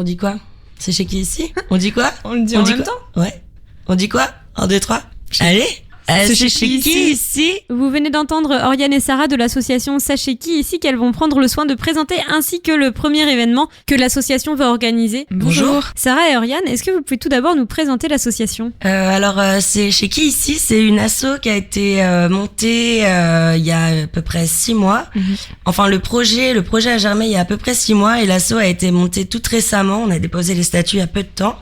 on dit quoi? C'est chez qui ici? On dit quoi? On le dit en même temps? Ouais. On dit quoi? 1, 2, 3. Allez! C'est chez qui ici? Vous venez d'entendre Oriane et Sarah de l'association Sachez qui ici qu'elles vont prendre le soin de présenter ainsi que le premier événement que l'association va organiser. Bonjour. Sarah et Oriane, est-ce que vous pouvez tout d'abord nous présenter l'association? Alors, c'est chez qui ici? C'est une asso qui a été montée il y a à peu près 6 mois. Enfin, le projet a germé il y a à peu près 6 mois et l'asso a été montée toute récemment. On a déposé les statuts il y a peu de temps.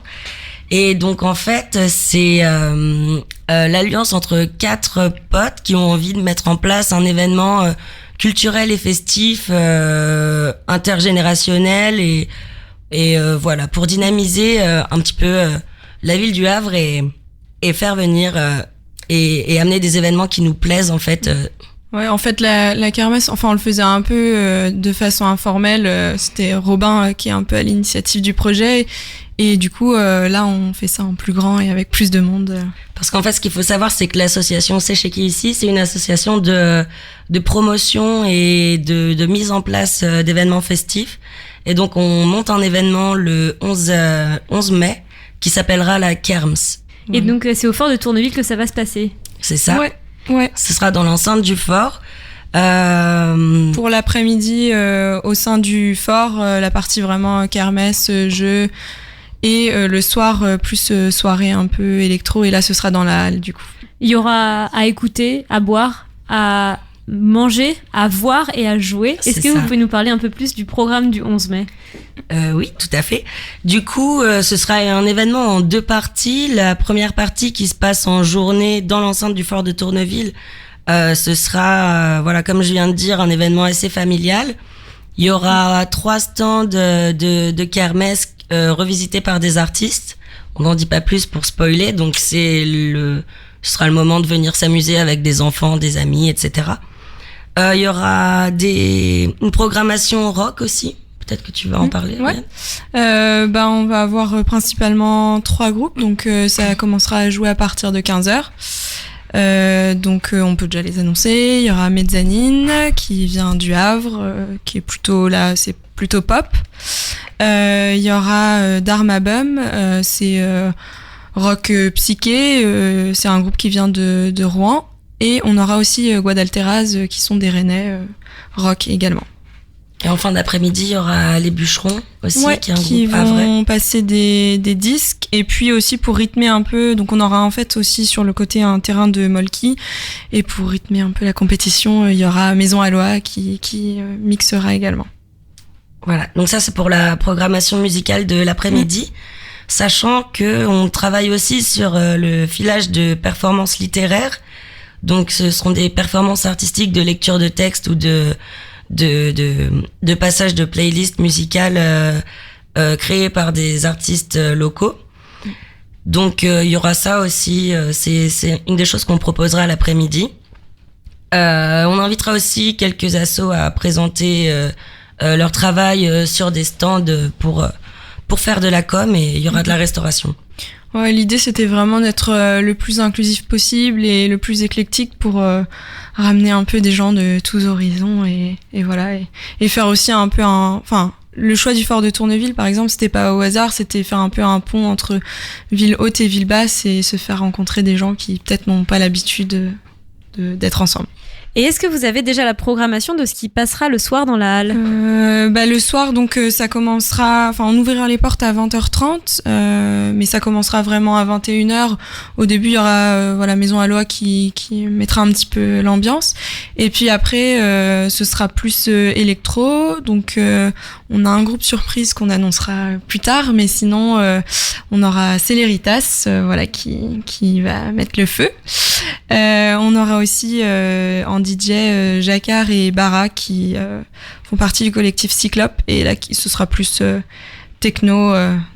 Et donc en fait, c'est l'alliance entre 4 potes qui ont envie de mettre en place un événement culturel et festif, intergénérationnel et voilà, pour dynamiser un petit peu la ville du Havre et faire venir et amener des événements qui nous plaisent en fait. Ouais, en fait, la kermesse, enfin, on le faisait un peu de façon informelle. C'était Robin qui est un peu à l'initiative du projet. Et du coup, là, on fait ça en plus grand et avec plus de monde. Parce qu'en fait, ce qu'il faut savoir, c'est que l'association C'est chez qui ici, c'est une association de promotion et de mise en place d'événements festifs. Et donc, on monte un événement le 11 mai qui s'appellera la Kerms. Et donc, c'est au fort de Tourneville que ça va se passer. C'est ça. Ouais. Ce sera dans l'enceinte du fort. Pour l'après-midi, au sein du fort, la partie vraiment kermesse, jeu. Et le soir, plus soirée un peu électro. Et là, ce sera dans la halle, du coup. Il y aura à écouter, à boire, à manger, à voir et à jouer. Est-ce que vous pouvez nous parler un peu plus du programme du 11 mai? Oui, tout à fait. Du coup, ce sera un événement en 2 parties. La première partie qui se passe en journée dans l'enceinte du fort de Tourneville. Ce sera, voilà, comme je viens de dire, un événement assez familial. Il y aura 3 stands de kermesse revisités par des artistes. On n'en dit pas plus pour spoiler, donc ce sera le moment de venir s'amuser avec des enfants, des amis, etc. Il y aura une programmation rock aussi. Peut-être que tu vas en parler. Ouais. On va avoir principalement 3 groupes, donc ça commencera à jouer à partir de 15h. Donc on peut déjà les annoncer. Il y aura Mezzanine qui vient du Havre, qui est plutôt là, c'est plutôt pop. Il y aura Dharmabum, c'est rock psyché, c'est un groupe qui vient de Rouen. Et on aura aussi Guadalteras qui sont des Rennais, rock également. Et en fin d'après-midi, il y aura les Bûcherons aussi, qui est un qui groupe havrais. vont passer des disques. Et puis aussi pour rythmer un peu, donc on aura en fait aussi sur le côté un terrain de molki. Et pour rythmer un peu la compétition, il y aura Maison Aloha qui mixera également. Voilà, donc ça c'est pour la programmation musicale de l'après-midi. Sachant que on travaille aussi sur le filage de performances littéraires. Donc ce seront des performances artistiques de lecture de texte ou de passage de playlists musicales créées par des artistes locaux. Donc il y aura ça aussi, c'est une des choses qu'on proposera l'après-midi. On invitera aussi quelques assos à présenter leur travail sur des stands pour faire de la com, et il y aura de la restauration. Ouais, l'idée c'était vraiment d'être le plus inclusif possible et le plus éclectique pour ramener un peu des gens de tous horizons et voilà, et faire aussi un peu le choix du fort de Tourneville par exemple, c'était pas au hasard, c'était faire un peu un pont entre ville haute et ville basse et se faire rencontrer des gens qui peut-être n'ont pas l'habitude d'être ensemble. Et est-ce que vous avez déjà la programmation de ce qui passera le soir dans la halle? Le soir, donc ça commencera, on ouvrira les portes à 20h30, mais ça commencera vraiment à 21h. Au début, il y aura Maison Aloha qui mettra un petit peu l'ambiance. Et puis après, ce sera plus électro. Donc on a un groupe surprise qu'on annoncera plus tard, mais sinon on aura Celeritas, qui va mettre le feu. On aura aussi en DJ Jacquard et Bara qui font partie du collectif Cyclope, et là ce sera plus techno,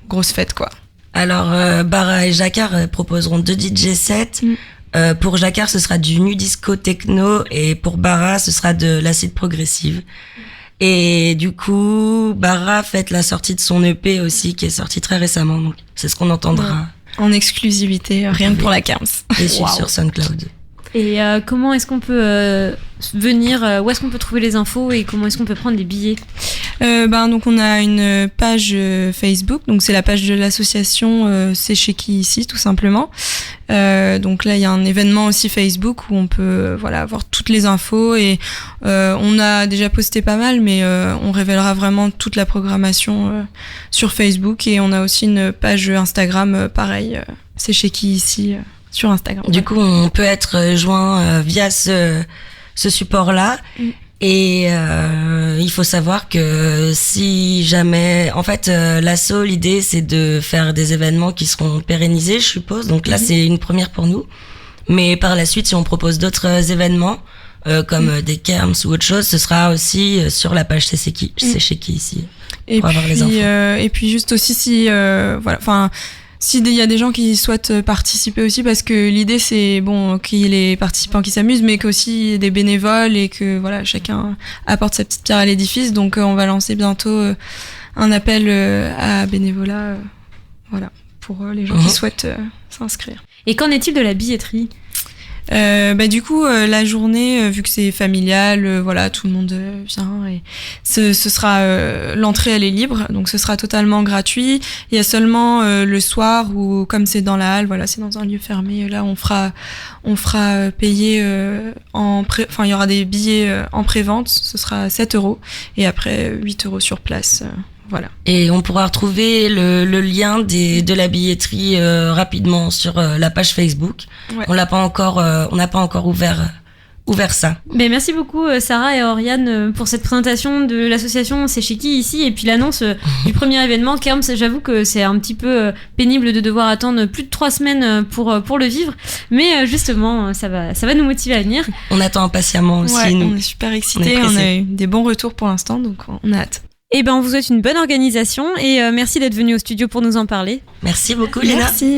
grosse fête quoi. Alors Bara et Jacquard proposeront 2 DJ sets. Pour Jacquard ce sera du nu disco techno, et pour Bara ce sera de l'acid progressive. Et du coup Bara fête la sortie de son EP aussi, qui est sorti très récemment, donc c'est ce qu'on entendra en exclusivité, rien que pour la Kerms. et sur SoundCloud. Et comment est-ce qu'on peut venir, où est-ce qu'on peut trouver les infos et comment est-ce qu'on peut prendre les billets? Donc on a une page Facebook, donc c'est la page de l'association C'est chez qui ici tout simplement. Donc là il y a un événement aussi Facebook où on peut avoir toutes les infos et on a déjà posté pas mal, mais on révélera vraiment toute la programmation sur Facebook, et on a aussi une page Instagram pareil, C'est chez qui ici sur Instagram. Du coup on peut être joint via ce support-là. Et il faut savoir que si jamais, en fait, l'asso, l'idée c'est de faire des événements qui seront pérennisés, je suppose. Donc là, c'est une première pour nous. Mais par la suite, si on propose d'autres événements, comme des kerms ou autre chose, ce sera aussi sur la page C'est chez qui ici. Et pour avoir les infos. Et puis juste aussi si s'il y a des gens qui souhaitent participer aussi, parce que l'idée c'est qu'il y ait les participants qui s'amusent, mais qu'aussi des bénévoles, et que chacun apporte sa petite pierre à l'édifice. Donc on va lancer bientôt un appel à bénévolat pour les gens qui souhaitent s'inscrire. Et qu'en est-il de la billetterie ? Du coup, la journée, vu que c'est familial, tout le monde vient, et ce sera l'entrée, elle est libre, donc ce sera totalement gratuit. Il y a seulement le soir où, comme c'est dans la halle, c'est dans un lieu fermé, là on fera payer il y aura des billets en pré-vente, ce sera 7 €, et après 8 € sur place. Voilà. Et on pourra retrouver le lien de la billetterie rapidement sur la page Facebook. Ouais. On n'a pas encore ouvert ça. Mais merci beaucoup Sarah et Oriane pour cette présentation de l'association C'est chez qui ici, et puis l'annonce du premier événement Kerms. J'avoue que c'est un petit peu pénible de devoir attendre plus de 3 semaines pour le vivre, mais justement ça va nous motiver à venir. On attend impatiemment aussi. Nous. On est super excités, on a eu des bons retours pour l'instant, donc on a hâte. On vous souhaite une bonne organisation, et merci d'être venu au studio pour nous en parler. Merci beaucoup Léna. Merci.